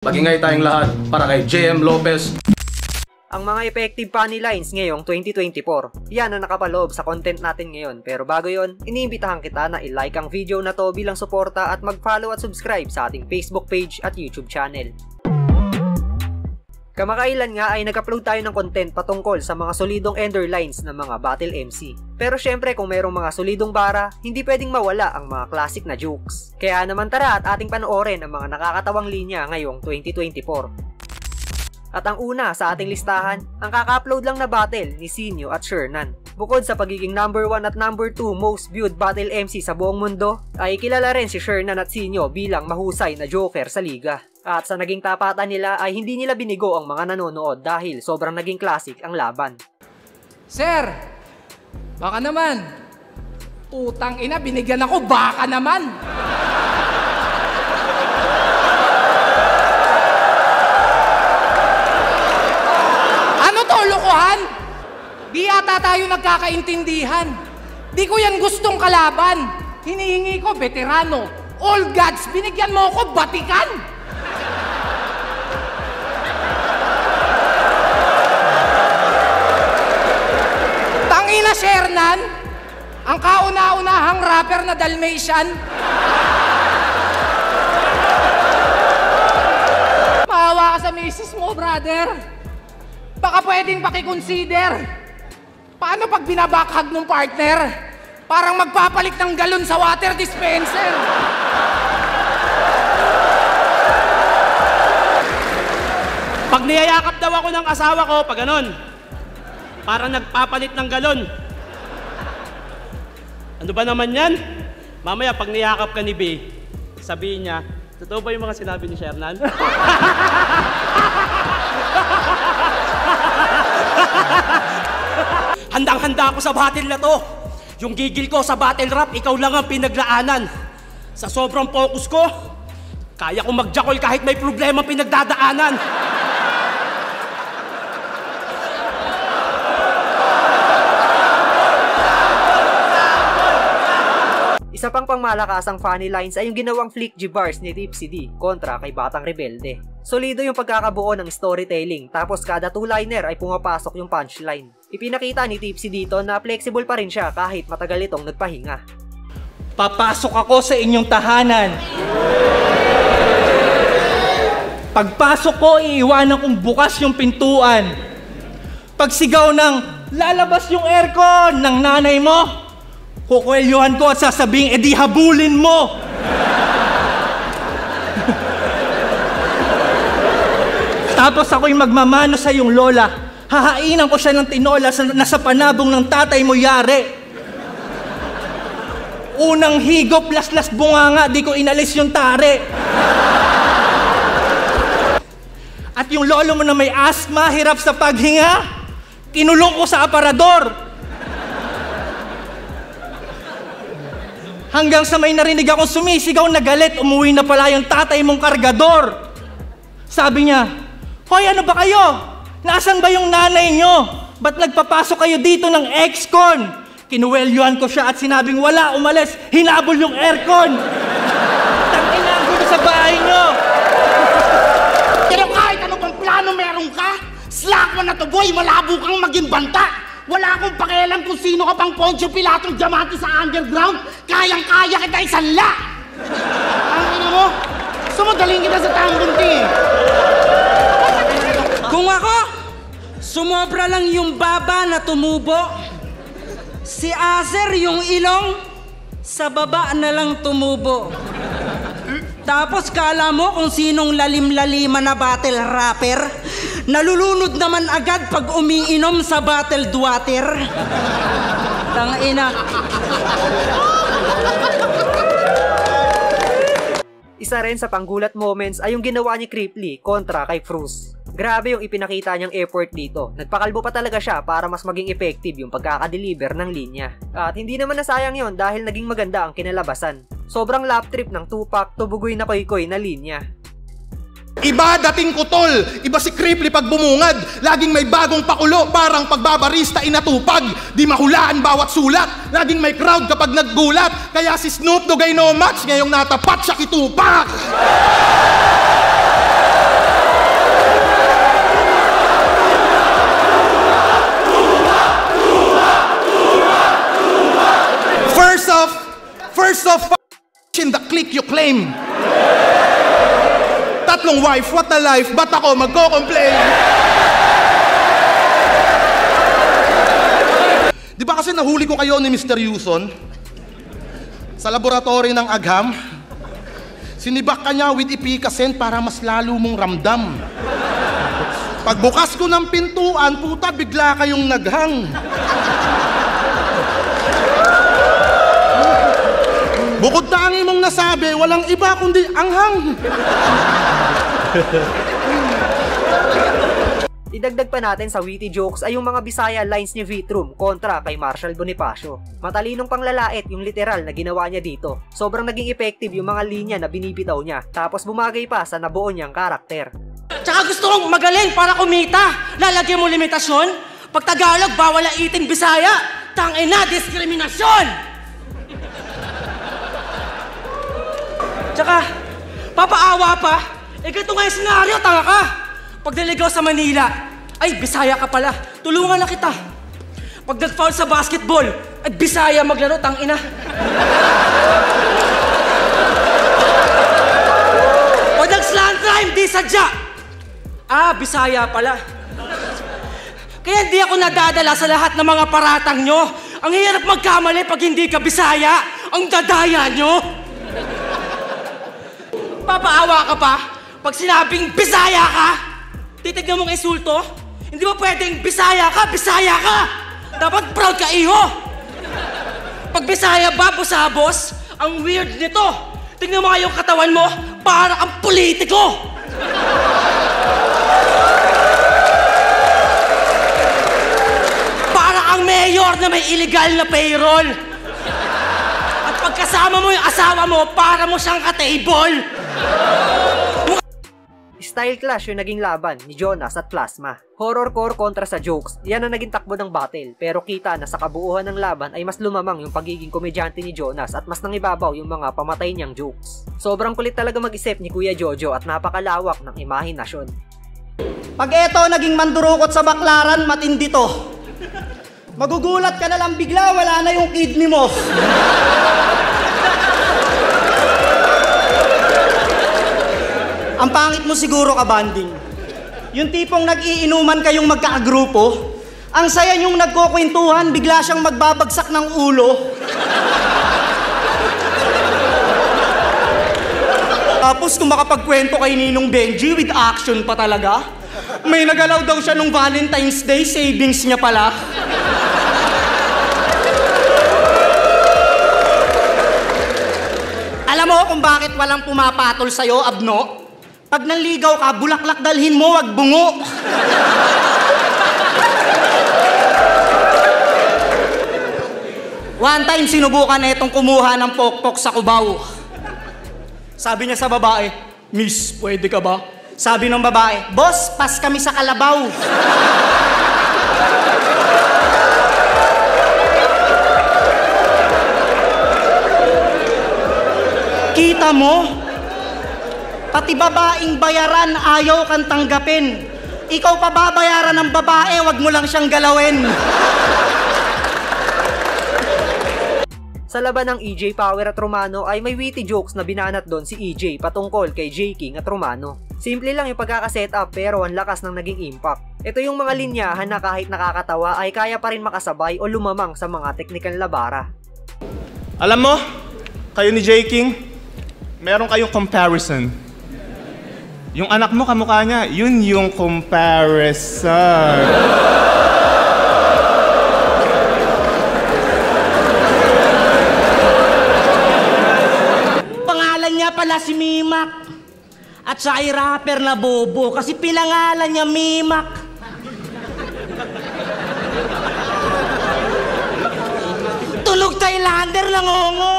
Magingay tayong lahat para kay JM Lopez. Ang mga effective funny lines ngayong 2024, yan ang nakapaloob sa content natin ngayon. Pero bago yon, iniimbitahan kita na i-like ang video na to bilang suporta at mag-follow at subscribe sa ating Facebook page at YouTube channel. Kamakailan nga ay nag-upload tayo ng content patungkol sa mga solidong ender lines ng mga battle MC. Pero syempre kung mayroong mga solidong bara, hindi pwedeng mawala ang mga classic na jokes. Kaya naman tara at ating panoorin ang mga nakakatawang linya ngayong 2024. At ang una sa ating listahan, ang kaka-upload lang na battle ni Sinyo at Shernan. Bukod sa pagiging number 1 at number 2 most viewed battle MC sa buong mundo, ay kilala rin si Shernan at Sinyo bilang mahusay na joker sa liga. At sa naging tapatan nila ay hindi nila binigo ang mga nanonood dahil sobrang naging classic ang laban. Sir, baka naman. Putang ina, binigyan ako, baka naman. Ano to, lokohan? Di ata tayo nagkakaintindihan. Di ko yan gustong kalaban. Hinihingi ko, veterano. All gods, binigyan mo ako, batikan. Tangina, Shernan, ang kauna-unahang rapper na Dalmatian. Maawa ka sa misis mo, brother. Baka pwedeng pakiconsider. Paano pag binabakhag ng partner? Parang magpapalit ng galon sa water dispenser. Pag niyayakap daw ako ng asawa ko, pag ganon, parang nagpapalit ng galon. Ano ba naman yan? Mamaya pag niyakap ka ni B, sabihin niya, totoo ba yung mga sinabi ni Shernan? Handang-handa ako sa battle na to. Yung gigil ko sa battle rap, ikaw lang ang pinaglaanan. Sa sobrang focus ko, kaya ko magjakol kahit may problema pinagdadaanan. Isa pang pangmalakasang funny lines ay yung ginawang flick G-bars ni Tipsy D kontra kay Batang Rebelde. Solido yung pagkakabuo ng storytelling tapos kada two-liner ay pumapasok yung punchline. Ipinakita ni Tipsy dito na flexible pa rin siya kahit matagal itong nagpahinga. Papasok ako sa inyong tahanan. Pagpasok ko, iiwanan kong bukas yung pintuan. Pagsigaw ng lalabas yung aircon ng nanay mo, kukwelyuhan ko at sasabing, edi habulin mo! Tapos ako'y magmamano sa iyong lola. Hahainan ko siya ng tinola na sa panabong ng tatay mo yari. Unang higop, laslas bunganga, di ko inalis yung tare. At yung lolo mo na may asma, hirap sa paghinga, kinulong ko sa aparador. Hanggang sa may narinig akong sumisigaw na galit, umuwi na pala yung tatay mong kargador. Sabi niya, hoy, ano ba kayo? Nasaan ba yung nanay nyo? Ba't nagpapasok kayo dito ng ex-con? Kinuwelyuhan ko siya at sinabing wala, umalis, hinabol yung aircon. Tangina ang gulo sa bahay nyo. Pero kahit ano bang plano meron ka, slack mo na to boy, malabo kang maging banta. Wala akong pakialam kung sino ka pang Poncio Pilatong diamante sa underground. Kayang-kaya kita isanla! Ang ina mo, sumadaling kita sa tambunti. Kung ako, sumobra lang yung baba na tumubo. Si Aser yung ilong, sa baba na lang tumubo. Tapos kala mo kung sinong lalim-lalima na battle rapper? Nalulunod naman agad pag umiinom sa battle water. Tangina. Isa rin sa panggulat moments ay yung ginawa ni Cripply kontra kay Fruz. Grabe yung ipinakita niyang effort dito. Nagpakalbo pa talaga siya para mas maging effective yung pagkakadeliver ng linya. At hindi naman nasayang yon dahil naging maganda ang kinalabasan. Sobrang lap trip ng Tupac, tubugoy na koy-koy na linya. Iba dating kutol, iba si Cripply pag bumungad. Laging may bagong pakulo, parang pagbabarista inatupag. Di mahulaan bawat sulat, laging may crowd kapag naggulat. Kaya si Snoop Dogg ay no match, ngayong natapat siya kitupak. claim. Tatlong wife, what a life, ba't ako magko-complain? Di ba kasi nahuli ko kayo ni Mr. Yuson? Sa laboratory ng Agham, sinibak ka niya with Ipikasen para mas lalo mong ramdam. Pagbukas ko ng pintuan, puta, bigla kayong naghang. Bukod tangi mong nasabi, walang iba kundi anghang. Idagdag pa natin sa witty jokes ay yung mga Bisaya lines ni Vitrum kontra kay Marshall Bonifacio. Matalinong panglalait yung literal na ginawa niya dito. Sobrang naging effective yung mga linya na binibitaw niya, tapos bumagay pa sa nabuo niyang karakter. Tsaka gusto kong magaling para kumita. Lalagyan mo limitasyon. Pag Tagalog, bawal na itin Bisaya. Tangina, diskriminasyon! Tsaka, papaawa pa. Ganito nga yung senaryo, tanga ka. Pag naligaw sa Manila, ay, Bisaya ka pala. Tulungan na kita. Pag nag-foul sa basketball, ay, Bisaya maglaro, tangina. Pag nag-slant rhyme, di sadya. Ah, Bisaya pala. Kaya hindi ako nadadala sa lahat ng mga paratang nyo. Ang hirap magkamali pag hindi ka Bisaya. Ang dadaya nyo. Papaawa ka pa? Pag sinabing Bisaya ka, titignan mong insulto? Hindi ba pwedeng Bisaya ka, Bisaya ka? Dapat proud ka, iho! Pag Bisaya babos-habos, ang weird nito. Tignan mo nga yung katawan mo, para kang politiko! Para kang mayor na may illegal na payroll! At pagkasama mo yung asawa mo, para mo siyang ka-table! Style clash yung naging laban ni Jonas at Plasma. Horrorcore kontra sa jokes, yan ang naging takbo ng battle. Pero kita na sa kabuuan ng laban ay mas lumamang yung pagiging komedyante ni Jonas at mas nangibabaw yung mga pamatay niyang jokes. Sobrang kulit talaga mag-isip ni Kuya Jojo at napakalawak ng imahinasyon. Pag eto naging mandurukot sa baklaran, matindi to. Magugulat ka na lang bigla, wala na yung kidney mo. Ang pangit mo siguro ka, banding. Yung tipong nag-iinuman kayong magkaagrupo, ang saya nyong nagkukwentuhan, bigla siyang magbabagsak ng ulo. Tapos kung makapagkwento kay Ninong Benji with action pa talaga, may nagalaw daw siya nung Valentine's Day, savings niya pala. Alam mo kung bakit walang pumapatol sa'yo, Abno? Pag nanligaw ka, bulaklak dalhin mo, wag bungo. One time, sinubukan na itong kumuha ng pokpok sa Cubao. Sabi niya sa babae, Miss, pwede ka ba? Sabi ng babae, Boss, pas kami sa Kalabaw. Kita mo? Pati babaeng bayaran, ayaw kang tanggapin. Ikaw pa babayaran ng babae, wag mo lang siyang galawin. Sa laban ng EJ Power at Romano ay may witty jokes na binanat doon si EJ patungkol kay J King at Romano. Simple lang yung pagkakasetup pero ang lakas ng naging impact. Ito yung mga linyahan na kahit nakakatawa ay kaya pa rin makasabay o lumamang sa mga teknikal na bara. Alam mo, kayo ni J King, meron kayong comparison. Yung anak mo, kamukha niya, yun yung comparison. Pangalan niya pala si Mimak. At siya ay rapper na bobo kasi pinangalan niya Mimak. Tulog Thailander na ngongo.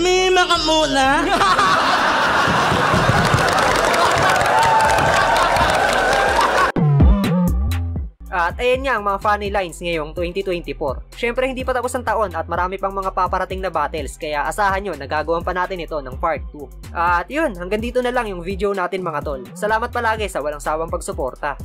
Mimak ka muna. At ayan nga ang mga funny lines ngayong 2024. Syempre hindi pa tapos ang taon at marami pang mga paparating na battles kaya asahan nyo nagagawan pa natin ito ng part 2. At yun, hanggang dito na lang yung video natin mga tol. Salamat palagi sa walang sawang pagsuporta.